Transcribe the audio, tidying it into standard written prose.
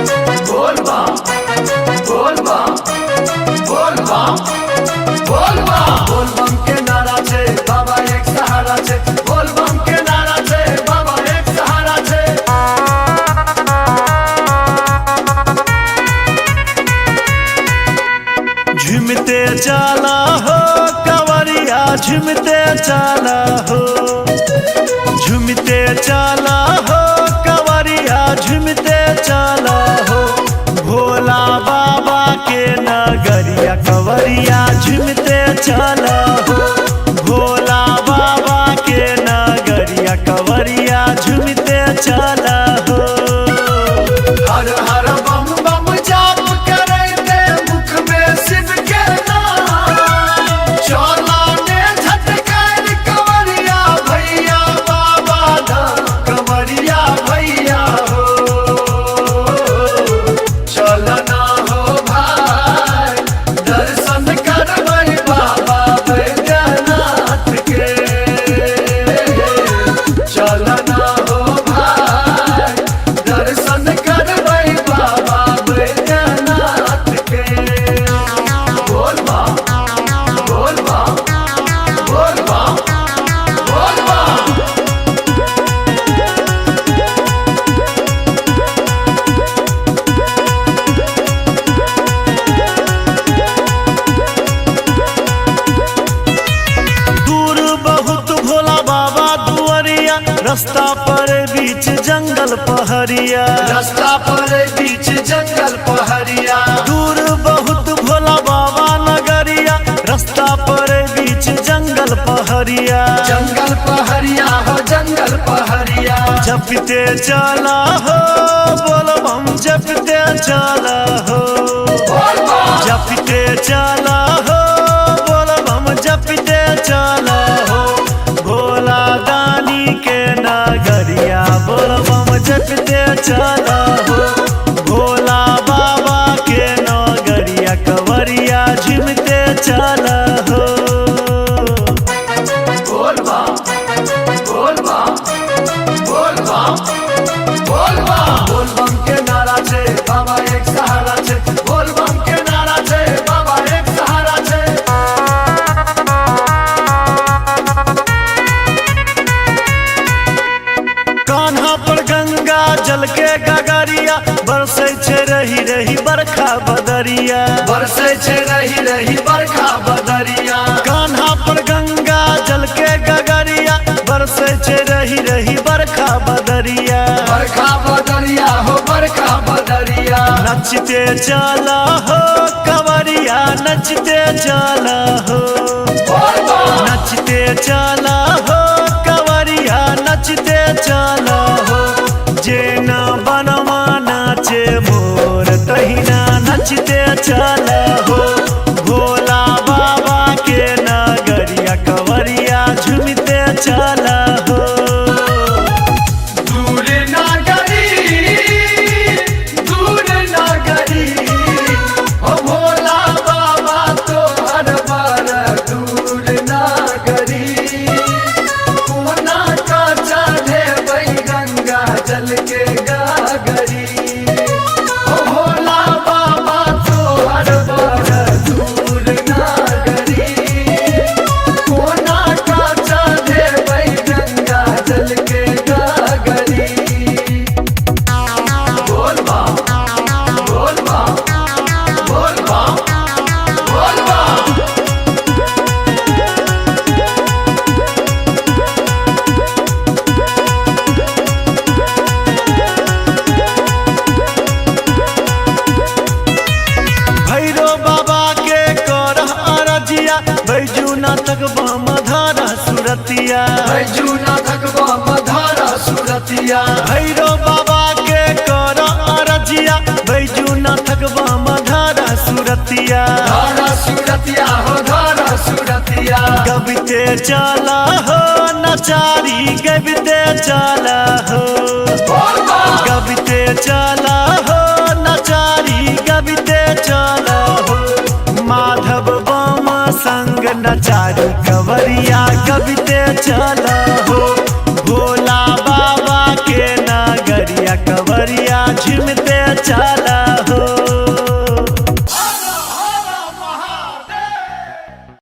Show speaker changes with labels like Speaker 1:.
Speaker 1: बोल बम बोल बम बोल बम बोल बम बोल बम के नारा छे बाबा एक सहारा छे बोल बम के नारा छे बाबा एक सहारा छे
Speaker 2: झुमते चला हो कंवरिया झुमते चला हो झुमते चला हो कंवरिया झुमते चला हो भोला बाबा के नगरिया कंवरिया झुमते चला हो भोला बाबा के नगरिया कंवरिया झुमते चला हो
Speaker 1: हर हर बम बम जाप करते मुख में शिव के नाम चला ने झटकार कंवरिया भैया बाबा धाम कंवरिया भैया हो चलना हो भाई दर्शन करबै बाबा बैद्यनाथ के चलना हो भाई दर्शन करबै बाबा बैद्यनाथ के बोल बम बोल बम बोल बम बोल बम
Speaker 2: दूर बहुत भोला बाबा दुआरिया रास्ता पर बीच जंगल पहरिया
Speaker 1: रास्ता पर बीच जंगल पहरिया
Speaker 2: दूर बहुत भोला बाबा नगरिया रास्ता पर बीच जंगल पहरिया
Speaker 1: जंगल पहरिया हो जंगल पहरिया
Speaker 2: जपते चला हो बोल बम जपते चला हो
Speaker 1: बोल बम
Speaker 2: जपते चला हो बोल बम जपते चला हो भोला दानी के नगरिया बोल बम जपते चला हो भोला बाबा के नगरिया कंवरिया झुमते चला हो
Speaker 1: बोल बम बोल बम बोल बम बोल बम बोल बम के नारा छे बाबा एक सहारा छे बोल बम के नारा छे बाबा एक सहारा छे
Speaker 2: कान्हा पर गंगा जल के गगरिया बरसे छे रही रही बरखा बदरिया
Speaker 1: बरसे छे रही रही बरखा बदरिया
Speaker 2: कान्हा पर गंगा जल के गगरिया बरसे छे रही रही बरखा बदरिया
Speaker 1: बरखा बदरिया हो बरखा बदरिया
Speaker 2: नचते चला हो कंवरिया नचते चला हो
Speaker 1: बोल बम
Speaker 2: नचते चला हो कंवरिया नचते चला हो जेना बनवा नाचे मोर तहिना नचते चला हो भोला बाबा के नगरिया कंवरिया झुमते चला हो
Speaker 1: दूर नागरी ओ भोला बाबा तोहर बर दूर नागरी कोना का चढ़े गंगा जल के गागरी ओ भोला बाबा तोहर बर दूर नागरी कोना का चढ़े गंगा जल के गागरी बोल बम बोल बम बोल बम बोल बम
Speaker 2: भैरो बाबा के करह अरजिया बैजूनाथक बम धारा सुरतिया
Speaker 1: बैजूनाथक बम धारा सुरतिया
Speaker 2: भैरो बाबा के करह अरजिया बैजूनाथक बम धारा सुरतिया
Speaker 1: धारा सुरतिया हो धारा सुरतिया
Speaker 2: गबते चला हो नचारी गबते चला हो
Speaker 1: बोल बम
Speaker 2: गबते चला हो नचारी गबते चला हो माधव बम संग नचारी कंवरिया गबते चला